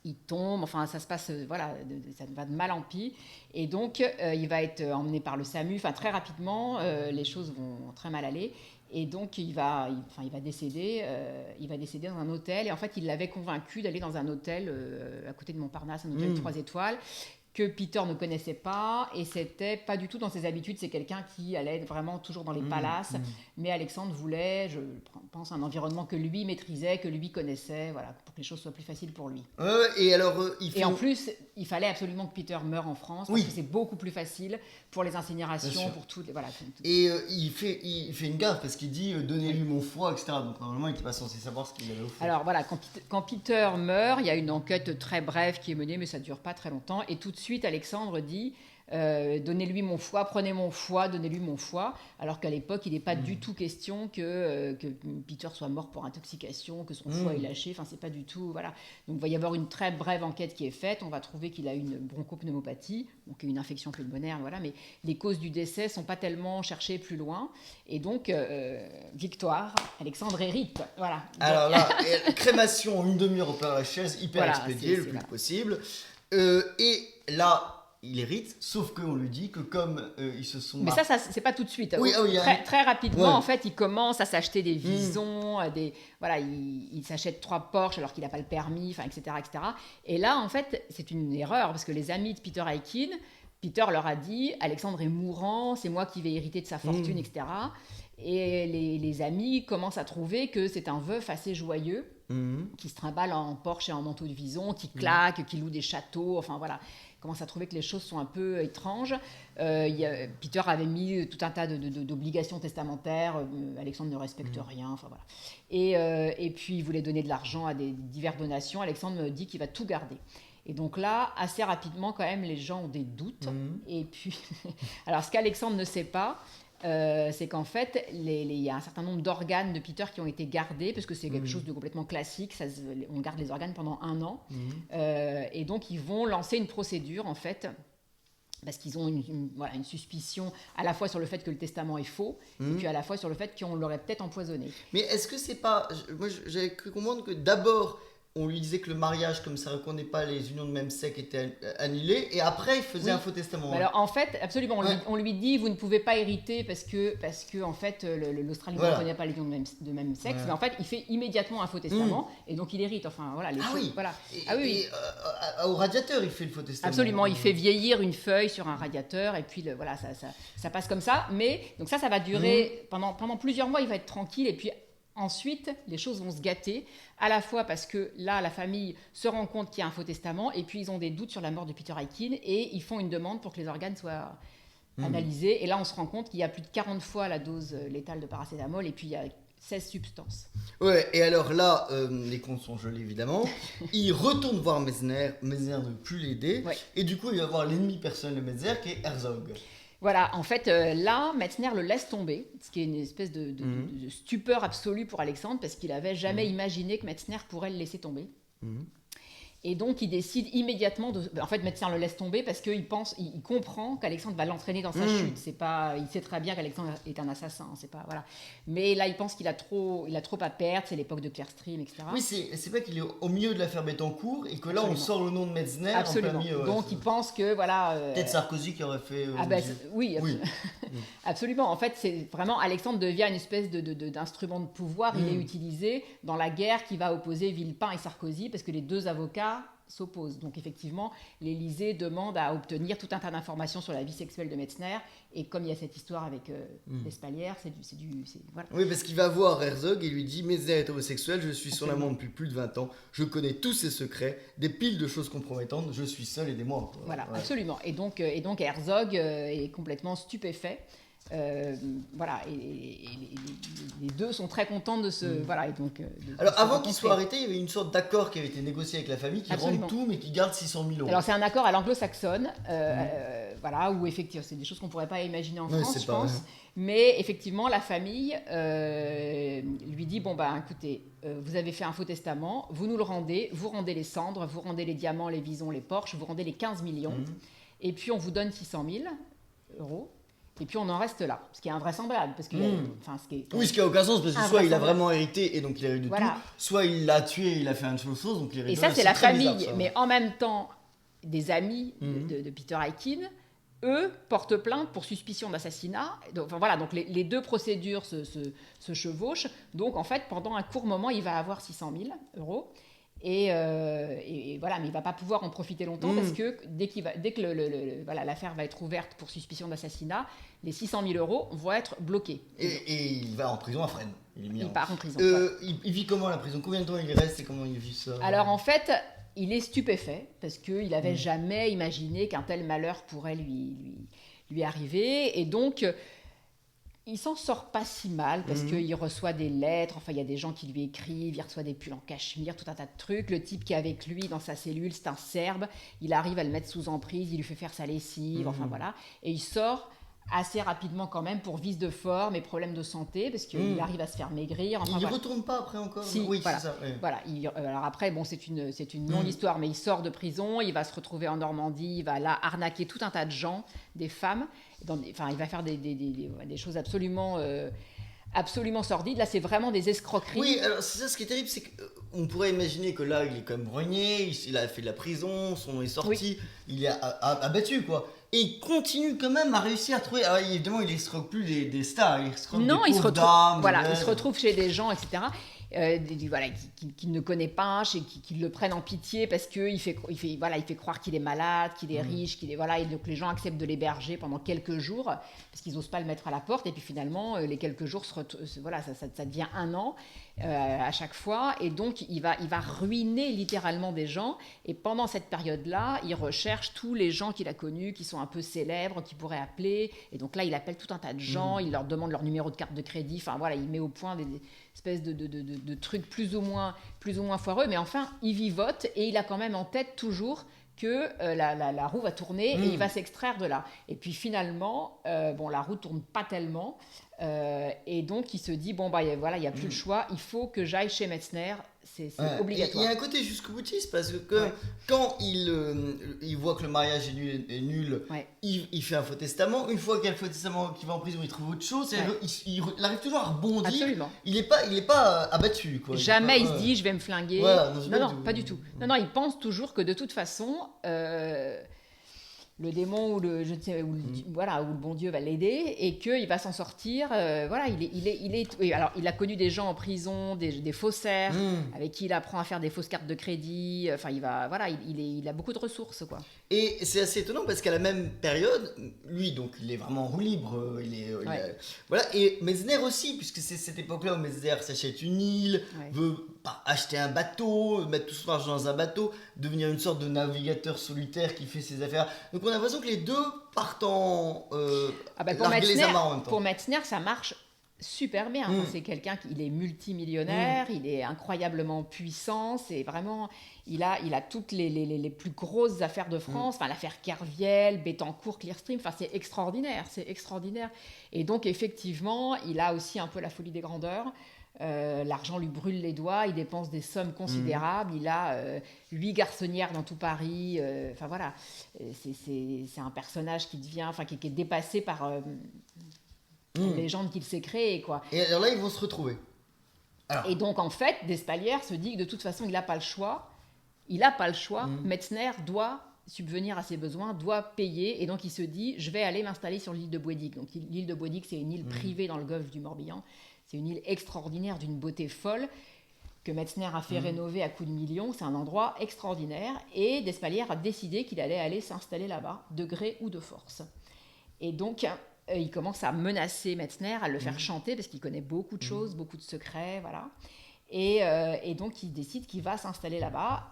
Il tombe, enfin ça se passe, ça va de mal en pis. Et donc, il va être emmené par le SAMU, enfin très rapidement, les choses vont très mal aller. Et donc, il va décéder dans un hôtel. Et en fait, il l'avait convaincu d'aller dans un hôtel à côté de Montparnasse, un hôtel 3 étoiles, que Peter ne connaissait pas. Et c'était pas du tout dans ses habitudes. C'est quelqu'un qui allait vraiment toujours dans les palaces. Mais Alexandre voulait, je pense, un environnement que lui maîtrisait, que lui connaissait, voilà, pour que les choses soient plus faciles pour lui. Et alors, en plus, il fallait absolument que Peter meure en France, parce que c'est beaucoup plus facile pour les incinérations, pour toutes les... Voilà, Et il fait une gaffe, parce qu'il dit « donnez-lui mon foie », etc. Donc normalement, il n'était pas censé savoir ce qu'il avait au foie. Alors voilà, quand Peter meurt, il y a une enquête très brève qui est menée, mais ça ne dure pas très longtemps. Et tout de suite, Alexandre dit... donnez-lui mon foie, prenez mon foie, donnez-lui mon foie, alors qu'à l'époque il n'est pas du tout question que Peter soit mort pour intoxication, que son foie est lâché, enfin c'est pas du tout, voilà. Donc il va y avoir une très brève enquête qui est faite, on va trouver qu'il a une bronchopneumopathie, donc une infection pulmonaire, voilà, mais les causes du décès sont pas tellement cherchées plus loin, et donc victoire, Alexandre hérite, voilà. Alors là, crémation en 1/2 heure au Père Lachaise, hyper expédié le plus vite possible, et là il hérite, sauf qu'on lui dit que comme ils se sont... Mais ça c'est pas tout de suite. Très rapidement, en fait, il commence à s'acheter des visons, il s'achète 3 Porsche alors qu'il n'a pas le permis, etc., etc. Et là, en fait, c'est une erreur, parce que les amis de Peter Aiken, Peter leur a dit « Alexandre est mourant, c'est moi qui vais hériter de sa fortune, etc. » Et les amis commencent à trouver que c'est un veuf assez joyeux, qui se trimballe en Porsche et en manteau de vison, qui claque, qui loue des châteaux, enfin voilà. Commence à trouver que les choses sont un peu étranges. Peter avait mis tout un tas d'obligations testamentaires. Alexandre ne respecte rien. Enfin, voilà. Et puis, il voulait donner de l'argent à des diverses donations. Alexandre me dit qu'il va tout garder. Et donc là, assez rapidement, quand même, les gens ont des doutes. Et puis, alors, ce qu'Alexandre ne sait pas, c'est qu'en fait, il y a un certain nombre d'organes de Peter qui ont été gardés, parce que c'est quelque chose de complètement classique, on garde les organes pendant 1 an, et donc ils vont lancer une procédure, en fait, parce qu'ils ont une suspicion à la fois sur le fait que le testament est faux, et puis à la fois sur le fait qu'on l'aurait peut-être empoisonné. Mais est-ce que c'est pas... Moi, j'avais cru comprendre que d'abord, on lui disait que le mariage, comme ça ne reconnaît pas les unions de même sexe, était annulé, et après, il faisait un faux testament. Alors, en fait, absolument, on lui dit, vous ne pouvez pas hériter parce que en fait, l'Australie ne reconnaît pas les unions de même sexe, mais en fait, il fait immédiatement un faux testament, et donc il hérite. Enfin, voilà, voilà. Et au radiateur, il fait le faux testament. Absolument, il fait vieillir une feuille sur un radiateur, et puis voilà, ça passe comme ça. Mais donc ça va durer pendant plusieurs mois, il va être tranquille, et puis ensuite, les choses vont se gâter, à la fois parce que là, la famille se rend compte qu'il y a un faux testament, et puis ils ont des doutes sur la mort de Peter Aikin, et ils font une demande pour que les organes soient analysés. Et là, on se rend compte qu'il y a plus de 40 fois la dose létale de paracétamol, et puis il y a 16 substances. Ouais, et alors là, les comptes sont gelés évidemment. Il retourne voir Metzner ne veut plus l'aider, et du coup, il va voir l'ennemi personnel de Metzner qui est Herzog. Voilà, en fait, là, Metzner le laisse tomber, ce qui est une espèce de stupeur absolue pour Alexandre, parce qu'il n'avait jamais imaginé que Metzner pourrait le laisser tomber. Et donc, il décide immédiatement En fait, Metzner le laisse tomber parce qu'il comprend qu'Alexandre va l'entraîner dans sa chute. Il sait très bien qu'Alexandre est un assassin. C'est pas, voilà. Mais là, il pense qu'il a trop à perdre. C'est l'époque de Clearstream, etc. Oui, c'est pas qu'il est au milieu de l'affaire Bettencourt et que là, on sort le nom de Metzner. Absolument. Donc, il pense que, voilà... Peut-être Sarkozy qui aurait fait... oui. Absolument. En fait, c'est vraiment... Alexandre devient une espèce d'instrument de pouvoir. Il est utilisé dans la guerre qui va opposer Villepin et Sarkozy, parce que les deux avocats s'opposent. Donc effectivement, l'Élysée demande à obtenir tout un tas d'informations sur la vie sexuelle de Metzner, et comme il y a cette histoire avec l'Espalière, voilà. Oui, parce qu'il va voir Herzog et lui dit: Metzner est homosexuel, je suis sur la main depuis plus de 20 ans, je connais tous ses secrets, des piles de choses compromettantes, je suis seul, aidez-moi. Voilà, absolument. Et donc Herzog est complètement stupéfait. Voilà, et les deux sont très contents de ce... Voilà, et donc, alors, avant qu'il soit arrêté, il y avait une sorte d'accord qui avait été négocié avec la famille, qui rend tout, mais qui garde 600 000 €. Alors, c'est un accord à l'anglo-saxonne, voilà, où effectivement, c'est des choses qu'on ne pourrait pas imaginer en France, je pense. Mais effectivement, la famille lui dit, bon, écoutez, vous avez fait un faux testament, vous nous le rendez, vous rendez les cendres, vous rendez les diamants, les visons, les Porsche, vous rendez les 15 millions, et puis on vous donne 600 000 €. Et puis on en reste là, ce qui est invraisemblable. Parce que, oui, ce qui n'a aucun sens, parce que soit il a vraiment hérité et donc il a eu de tout, soit il l'a tué et il a fait une chose, donc il hérite. Et ça, c'est la famille. Bizarre, mais en même temps, des amis de Peter Aikin, eux, portent plainte pour suspicion d'assassinat. Donc, voilà, donc les deux procédures se chevauchent. Donc en fait, pendant un court moment, il va avoir 600 000 €. Et voilà, mais il ne va pas pouvoir en profiter longtemps parce que dès que l'affaire va être ouverte pour suspicion d'assassinat, les 600 000 € vont être bloqués. Et il va en prison à Fresnes. Il part en prison. Il vit comment la prison? Combien de temps il y reste et comment il vit ça? Alors en fait, il est stupéfait parce qu'il n'avait jamais imaginé qu'un tel malheur pourrait lui arriver. Et donc... il s'en sort pas si mal parce qu'il reçoit des lettres, enfin il y a des gens qui lui écrivent, il reçoit des pulls en cachemire, tout un tas de trucs. Le type qui est avec lui dans sa cellule, c'est un Serbe, il arrive à le mettre sous emprise, il lui fait faire sa lessive, enfin voilà. Et il sort assez rapidement quand même pour vice de forme et problèmes de santé parce qu'il arrive à se faire maigrir. Enfin, il ne retourne pas après encore? Si, oui, voilà. C'est ça. Ouais. Voilà. Alors après, bon, c'est une longue histoire, mais il sort de prison, il va se retrouver en Normandie, il va là arnaquer tout un tas de gens, des femmes. Il va faire des choses absolument sordides. Là, c'est vraiment des escroqueries. Oui, alors c'est ça, ce qui est terrible, c'est qu'on pourrait imaginer que là, il est quand même renié, il a fait de la prison, son nom est sorti, il est abattu, quoi. Et il continue quand même à réussir à trouver... Alors, évidemment, il escroque plus des stars, il escroque des pauvres dames. Voilà, il se retrouve chez des gens, etc., qu'il ne connaît pas, qui le prennent en pitié parce qu'il fait croire qu'il est malade, qu'il est riche, et donc les gens acceptent de l'héberger pendant quelques jours parce qu'ils n'osent pas le mettre à la porte, et puis finalement les quelques jours ça devient 1 an à chaque fois, et donc il va ruiner littéralement des gens, et pendant cette période-là, il recherche tous les gens qu'il a connus, qui sont un peu célèbres, qui pourraient appeler, et donc là il appelle tout un tas de gens, il leur demande leur numéro de carte de crédit, enfin voilà, il met au point des espèces de trucs plus ou moins foireux, mais enfin il vivote, et il a quand même en tête toujours que la roue va tourner et il va s'extraire de là. Et puis finalement, la roue tourne pas tellement. Et donc il se dit, voilà, il n'y a plus le choix, il faut que j'aille chez Metzner, c'est obligatoire. Il y a un côté jusqu'au boutiste parce que quand il voit que le mariage est nul, il fait un faux testament. Une fois qu'il y a le faux testament, qu'il va en prison, il trouve autre chose. Il arrive toujours à rebondir. Absolument. Il est pas abattu, quoi. Jamais il se dit je vais me flinguer. Voilà, non, pas du tout. Non, il pense toujours que de toute façon, le démon ou le bon Dieu va l'aider et qu'il va s'en sortir. Il a connu des gens en prison, des faussaires avec qui il apprend à faire des fausses cartes de crédit. Enfin, il a beaucoup de ressources, quoi. Et c'est assez étonnant parce qu'à la même période, lui, donc, il est vraiment en roue libre. Et Metzner aussi, puisque c'est cette époque-là où Metzner s'achète une île, veut acheter un bateau, mettre tout son argent dans un bateau, devenir une sorte de navigateur solitaire qui fait ses affaires. Donc on a l'impression que les deux partent en larguer les amarres en même temps. Pour Metzner, ça marche super bien. C'est quelqu'un qui est multimillionnaire, il est incroyablement puissant, c'est vraiment... Il a toutes les plus grosses affaires de France, l'affaire Kerviel, Bettencourt, Clearstream, c'est extraordinaire. Et donc effectivement, il a aussi un peu la folie des grandeurs. L'argent lui brûle les doigts, il dépense des sommes considérables, il a 8 garçonnières dans tout Paris, c'est un personnage qui est dépassé par une légende qu'il s'est créée, quoi. Et alors là ils vont se retrouver. Et donc en fait Despalières se dit que de toute façon il n'a pas le choix, Metzner doit subvenir à ses besoins, doit payer, et donc il se dit je vais aller m'installer sur l'île de Boisdic. Donc l'île de Boisdic, c'est une île privée dans le golfe du Morbihan. C'est une île extraordinaire d'une beauté folle que Metzner a fait rénover à coups de millions. C'est un endroit extraordinaire. Et Despalières a décidé qu'il allait aller s'installer là-bas, de gré ou de force. Et donc, il commence à menacer Metzner, à le faire chanter, parce qu'il connaît beaucoup de choses, beaucoup de secrets, voilà. Et donc, il décide qu'il va s'installer là-bas.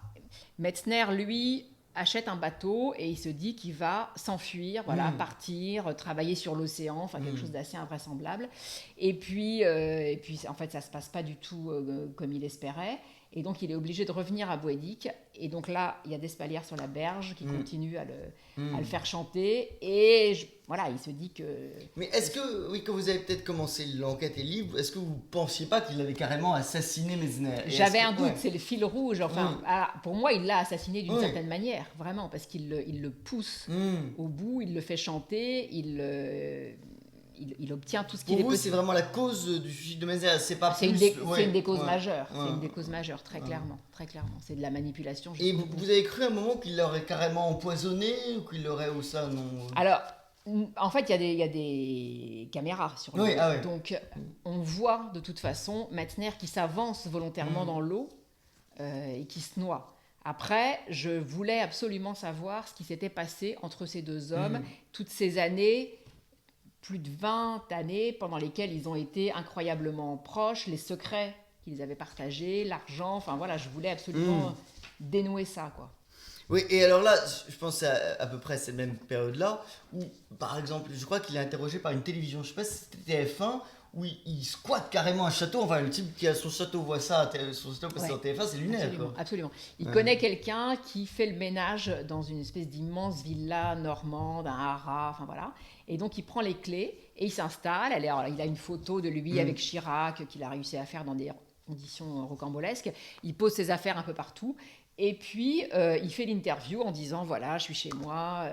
Metzner, lui, achète un bateau et il se dit qu'il va s'enfuir, partir, travailler sur l'océan, quelque chose d'assez invraisemblable. Et puis, en fait, ça ne se passe pas du tout comme il espérait. Et donc, il est obligé de revenir à Boisdic. Et donc là, il y a Despalières sur la berge qui continue à le faire chanter. Et il se dit que... Mais est-ce que, quand vous avez peut-être commencé l'enquête et le livre, est-ce que vous ne pensiez pas qu'il avait carrément assassiné Metzner ? J'avais un doute, c'est le fil rouge. Pour moi, il l'a assassiné d'une certaine manière, vraiment, parce qu'il le pousse au bout, il le fait chanter, il obtient tout ce qu'il est possible. Pour vous, c'est vraiment la cause du suicide de Metzner, c'est pas c'est une des causes majeures. C'est une des causes majeures, très clairement. C'est de la manipulation. Et vous avez cru à un moment qu'il l'aurait carrément empoisonné ou qu'il l'aurait ou ça non ? Alors, en fait, il y a des caméras sur l'eau. Donc, on voit de toute façon Metzner qui s'avance volontairement dans l'eau et qui se noie. Après, je voulais absolument savoir ce qui s'était passé entre ces deux hommes, toutes ces années, plus de 20 années pendant lesquelles ils ont été incroyablement proches, les secrets qu'ils avaient partagés, l'argent, je voulais absolument dénouer ça, quoi. Oui, et alors là, je pense à peu près cette même période-là, où, par exemple, je crois qu'il est interrogé par une télévision, je sais pas si c'était TF1, où il squatte carrément un château, le type qui a son château voit ça, son château passe en TF1, c'est lunaire, absolument. Il connaît quelqu'un qui fait le ménage dans une espèce d'immense villa normande, un haras, et donc il prend les clés et il s'installe. Il a une photo de lui avec Chirac qu'il a réussi à faire dans des conditions rocambolesques. Il pose ses affaires un peu partout. Et puis, il fait l'interview en disant, voilà, je suis chez moi,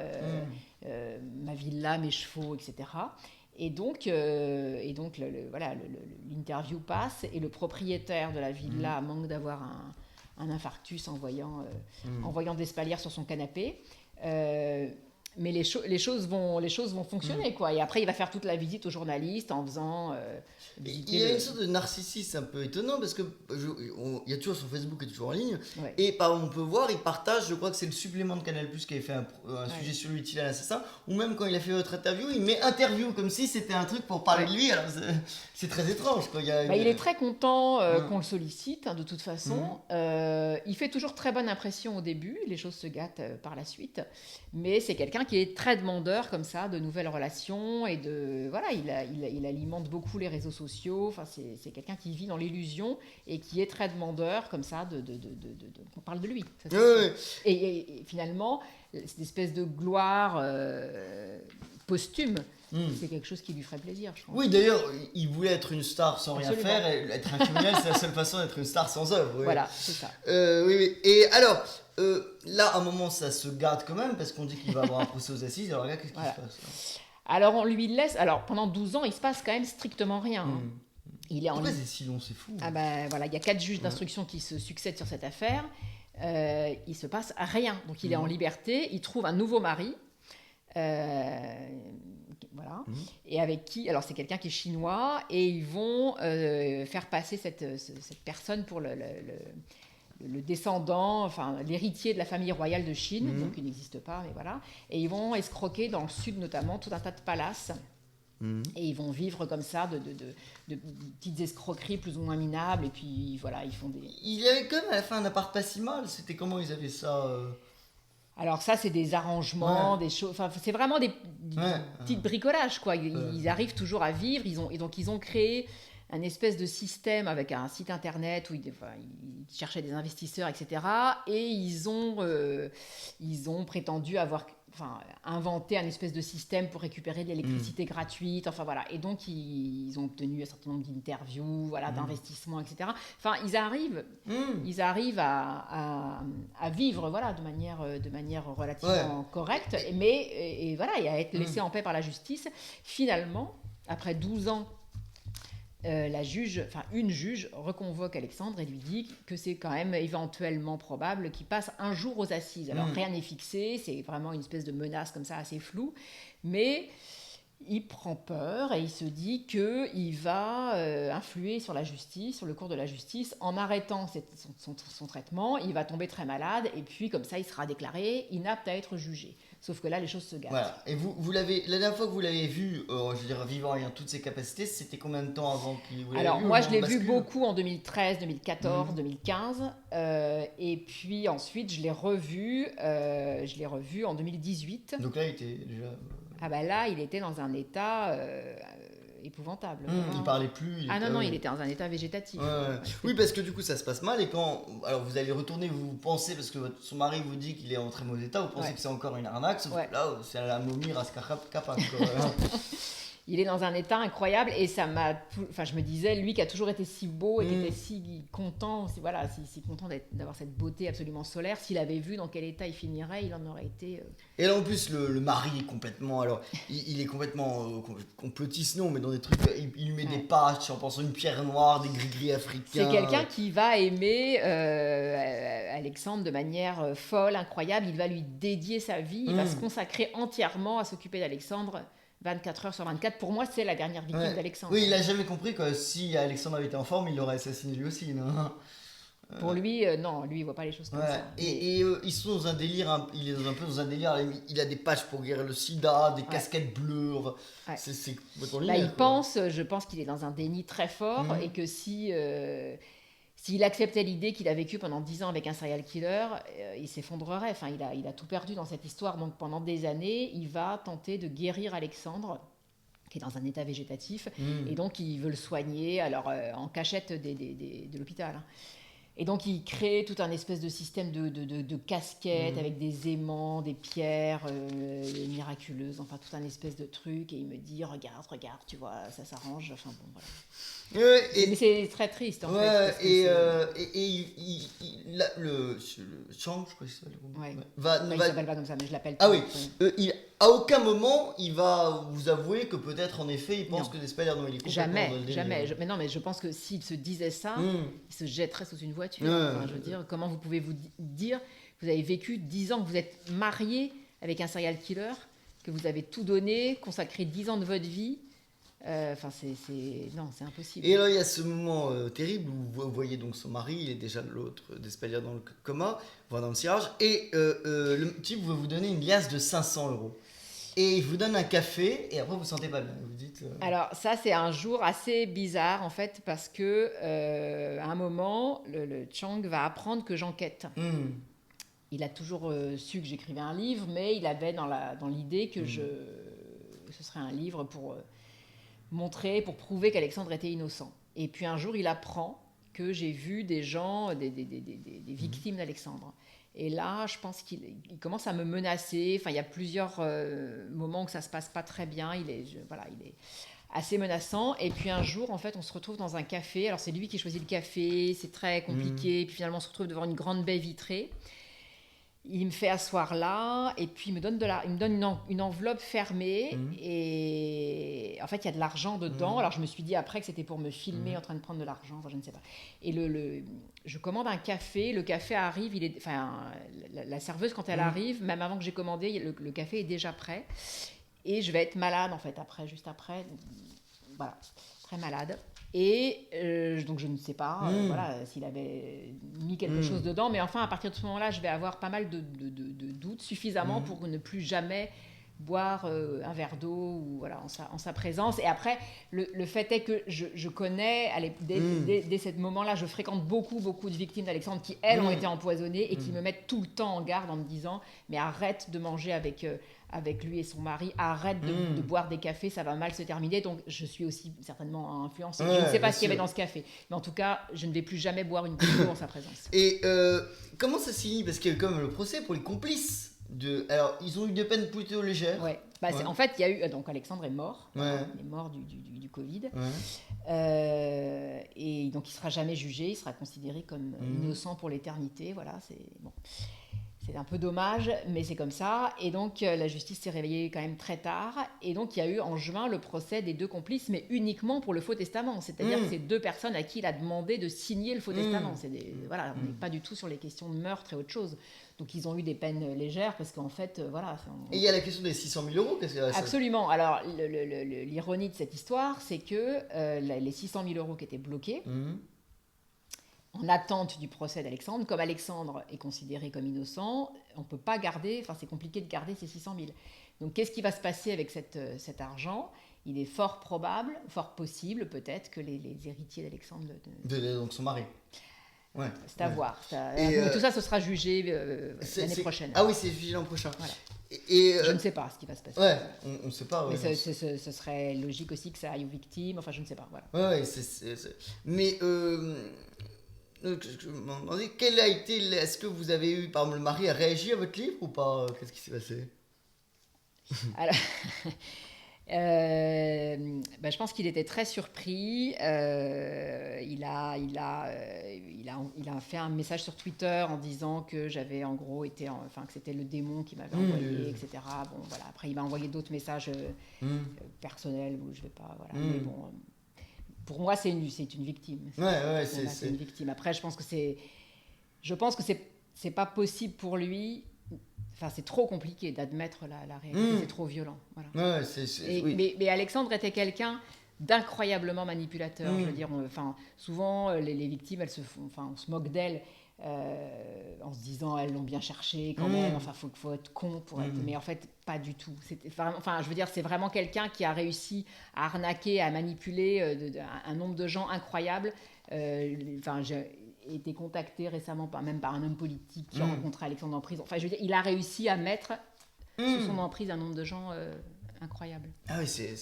ma villa, mes chevaux, etc. Et donc l'interview passe et le propriétaire de la villa manque d'avoir un infarctus en voyant Despalières sur son canapé. Mais les choses vont fonctionner, quoi. Et après, il va faire toute la visite aux journalistes en faisant... il y a une sorte de narcissisme un peu étonnant parce que il y a toujours son Facebook qui est toujours en ligne. Et on peut voir, il partage, je crois que c'est le supplément de Canal+ qui avait fait un sujet sur lui, Tila l'assassin, ou même quand il a fait votre interview, il met interview comme si c'était un truc pour parler de lui. Alors c'est très étrange, quoi. Il est très content qu'on le sollicite, de toute façon. Il fait toujours très bonne impression au début, les choses se gâtent par la suite. Mais c'est quelqu'un qui est très demandeur comme ça, de nouvelles relations et voilà, il alimente beaucoup les réseaux sociaux. Enfin, c'est quelqu'un qui vit dans l'illusion et qui est très demandeur comme ça, qu'on parle de lui. Ça, c'est sûr. Et finalement, cette espèce de gloire posthume, c'est quelque chose qui lui ferait plaisir, je pense. Oui, d'ailleurs, il voulait être une star sans Absolument. rien faire, et être un criminel, c'est la seule façon d'être une star sans œuvre. Oui. Voilà, c'est ça. Oui. Et alors, là, à un moment, ça se garde quand même, parce qu'on dit qu'il va avoir un procès aux assises. Alors là, qu'est-ce qui se passe? Alors, on lui laisse... Alors, pendant 12 ans, il se passe quand même strictement rien. Il est Pourquoi c'est si long? C'est fou. Ah ben voilà, il y a 4 juges d'instruction qui se succèdent sur cette affaire. Il se passe rien. Donc, il est en liberté. Il trouve un nouveau mari. Voilà. Et avec qui, alors c'est quelqu'un qui est chinois, et ils vont faire passer cette personne pour le descendant, enfin l'héritier de la famille royale de Chine, donc il n'existe pas, mais voilà. Et ils vont escroquer dans le sud notamment tout un tas de palaces. Et ils vont vivre comme ça de petites escroqueries plus ou moins minables, et puis voilà, ils font des... Il avait quand même à la fin un appart pas si mal. C'était comment ils avaient ça Alors ça, c'est des arrangements, des choses... Enfin, c'est vraiment des petits bricolages, quoi. Ils arrivent toujours à vivre. Ils ont créé un espèce de système avec un site internet où ils cherchaient des investisseurs, etc. Et ils ont prétendu avoir... inventé un espèce de système pour récupérer de l'électricité gratuite, enfin voilà. Et donc, ils ont obtenu un certain nombre d'interviews, voilà, d'investissements, etc. Enfin, ils arrivent à vivre, voilà, de manière relativement correcte, et voilà, et à être laissés en paix par la justice. Finalement, après 12 ans, une juge reconvoque Alexandre et lui dit que c'est quand même éventuellement probable qu'il passe un jour aux assises. Alors rien n'est fixé, c'est vraiment une espèce de menace comme ça assez floue, mais il prend peur et il se dit qu'il va influer sur la justice, sur le cours de la justice, en arrêtant son traitement. Il va tomber très malade et puis comme ça il sera déclaré inapte à être jugé. Sauf que là, les choses se gâtent. Voilà. Et vous l'avez, la dernière fois que vous l'avez vu, je veux dire, vivant ayant toutes ses capacités, c'était combien de temps avant qu'il vous l'avez vu? Alors, moi, je l'ai vu beaucoup en 2013, 2014, 2015. Et puis ensuite, je l'ai revu en 2018. Donc là, il était déjà... Ah bah là, il était dans un état... épouvantable. Il parlait plus. Non, il était dans un état végétatif. Oui, parce que du coup, ça se passe mal. Et quand alors vous allez retourner, vous pensez, parce que son mari vous dit qu'il est en très mauvais état, vous pensez que c'est encore une arnaque, sauf que là, c'est la momie Rascapa. Il est dans un état incroyable et ça m'a... Enfin, je me disais, lui qui a toujours été si beau et qui était si content, si content d'avoir cette beauté absolument solaire, s'il avait vu dans quel état il finirait, il en aurait été... Et là, en plus, le mari est complètement... Alors, il est complètement complotiste, non, mais dans des trucs... Il lui met des patchs en pensant une pierre noire, des gris-gris africains... C'est quelqu'un qui va aimer Alexandre de manière folle, incroyable. Il va lui dédier sa vie, il va se consacrer entièrement à s'occuper d'Alexandre... 24 heures sur 24, pour moi c'est la dernière victime d'Alexandre. Oui, il a jamais compris que si Alexandre avait été en forme, il l'aurait assassiné lui aussi, non? Pour lui, non, lui il voit pas les choses comme ça. Et ils sont dans un délire, il est un peu dans un délire, il a des patchs pour guérir le sida, des casquettes bleues, c'est je pense qu'il est dans un déni très fort et que s'il acceptait l'idée qu'il a vécu pendant 10 ans avec un serial killer, il s'effondrerait. Enfin, il a tout perdu dans cette histoire. Donc pendant des années, il va tenter de guérir Alexandre, qui est dans un état végétatif. Et donc il veut le soigner, alors en cachette de l'hôpital. Et donc il crée tout un espèce de système de casquettes avec des aimants, des pierres miraculeuses, enfin tout un espèce de truc. Et il me dit, regarde, tu vois, ça s'arrange. Enfin bon, voilà. Mais c'est très triste en fait. Le Chang, je crois que c'est ça. Il s'appelle pas comme ça, mais je l'appelle. À aucun moment il va vous avouer que peut-être en effet il pense que des Spider-Man il est complètement dans le délire. Mais je pense que s'il se disait ça, il se jetterait sous une voiture. Je veux dire, comment vous pouvez vous dire que vous avez vécu 10 ans, que vous êtes marié avec un serial killer, que vous avez tout donné, consacré 10 ans de votre vie. C'est impossible. Et là il y a ce moment terrible où vous voyez donc son mari, il est déjà l'autre d'Espalia dans le coma, dans le cirage, et le type veut vous donner une liasse de 500 €. Et il vous donne un café et après vous sentez pas bien. Vous dites. Alors ça c'est un jour assez bizarre en fait parce que à un moment le Chang va apprendre que j'enquête. Il a toujours su que j'écrivais un livre, mais il avait dans l'idée que ce serait un livre pour pour prouver qu'Alexandre était innocent. Et puis un jour, il apprend que j'ai vu des gens, des victimes d'Alexandre. Et là, je pense qu'il commence à me menacer. Enfin, il y a plusieurs moments où ça se passe pas très bien. Il est assez menaçant. Et puis un jour, en fait, on se retrouve dans un café. Alors, c'est lui qui choisit le café. C'est très compliqué. Et puis finalement, on se retrouve devant une grande baie vitrée. Il me fait asseoir là, et puis il me donne une enveloppe fermée, et en fait il y a de l'argent dedans. Alors je me suis dit après que c'était pour me filmer en train de prendre de l'argent, enfin je ne sais pas. Et je commande un café, le café arrive, la serveuse quand elle arrive, même avant que j'ai commandé, le café est déjà prêt, et je vais être malade en fait juste après, voilà, très malade. Et donc je ne sais pas voilà, s'il avait mis quelque chose dedans, mais enfin à partir de ce moment-là je vais avoir pas mal de doutes, suffisamment pour ne plus jamais boire un verre d'eau ou, voilà, en sa présence. Et après le fait est que je connais dès ce moment-là, je fréquente beaucoup de victimes d'Alexandre qui elles ont été empoisonnées et qui me mettent tout le temps en garde en me disant mais arrête de manger avec lui et son mari, arrête de boire des cafés, ça va mal se terminer. Donc je suis aussi certainement influencée. Je ne sais pas ce qu'il y avait dans ce café, mais en tout cas je ne vais plus jamais boire une goutte d'eau en sa présence. Et comment ça se finit? Parce qu'il y a eu quand même le procès pour les complices alors ils ont eu des peines plutôt légères. Ouais. En fait il y a eu donc Alexandre est mort, il est mort du Covid, et donc il sera jamais jugé, il sera considéré comme innocent pour l'éternité. Voilà, c'est un peu dommage, mais c'est comme ça. Et donc, la justice s'est réveillée quand même très tard. Et donc, il y a eu en juin le procès des 2 complices, mais uniquement pour le faux testament. C'est-à-dire que c'est 2 personnes à qui il a demandé de signer le faux testament. Voilà, on n'est pas du tout sur les questions de meurtre et autre chose. Donc, ils ont eu des peines légères parce qu'en fait, voilà. Et il y a la question des 600 000 euros. Qu'est-ce que ça... Absolument. Alors, l'ironie de cette histoire, c'est que les 600 000 euros qui étaient bloqués, en attente du procès d'Alexandre, comme Alexandre est considéré comme innocent, on peut pas garder, enfin c'est compliqué de garder ces 600 000. Donc qu'est-ce qui va se passer avec cet argent? Il est fort probable, fort possible peut-être que les héritiers d'Alexandre... Donc son mari. Ouais. C'est à voir. Mais tout ça, ce sera jugé l'année prochaine. Ah oui, c'est jugé l'an prochain. Voilà. Et je ne sais pas ce qui va se passer. Ouais, on ne sait pas. Ouais, mais ce serait logique aussi que ça aille aux victimes. Enfin, je ne sais pas. Voilà. Ouais, mais... je me demandais, quel a été... Est-ce que vous avez eu... Par exemple, le mari a réagi à votre livre ou pas? Qu'est-ce qui s'est passé? Alors... je pense qu'il était très surpris. Il a fait un message sur Twitter en disant que j'avais en gros été, que c'était le démon qui m'avait envoyé, etc. Bon, voilà. Après, il m'a envoyé d'autres messages personnels où je vais pas, voilà. Mais bon, pour moi, c'est une victime. C'est une victime. Après, je pense que c'est pas possible pour lui. Enfin, c'est trop compliqué d'admettre la réalité, c'est trop violent. Voilà. Mais Alexandre était quelqu'un d'incroyablement manipulateur. Je veux dire, souvent les victimes, elles se font, on se moque d'elles en se disant elles l'ont bien cherché quand même. Enfin, faut être con pour être. Mais en fait, pas du tout. Je veux dire, c'est vraiment quelqu'un qui a réussi à arnaquer, à manipuler un nombre de gens incroyable. J'ai été contacté récemment même par un homme politique qui a rencontré Alexandre en prison. Enfin, je veux dire, il a réussi à mettre sous son emprise un nombre de gens incroyable. Ah oui, c'est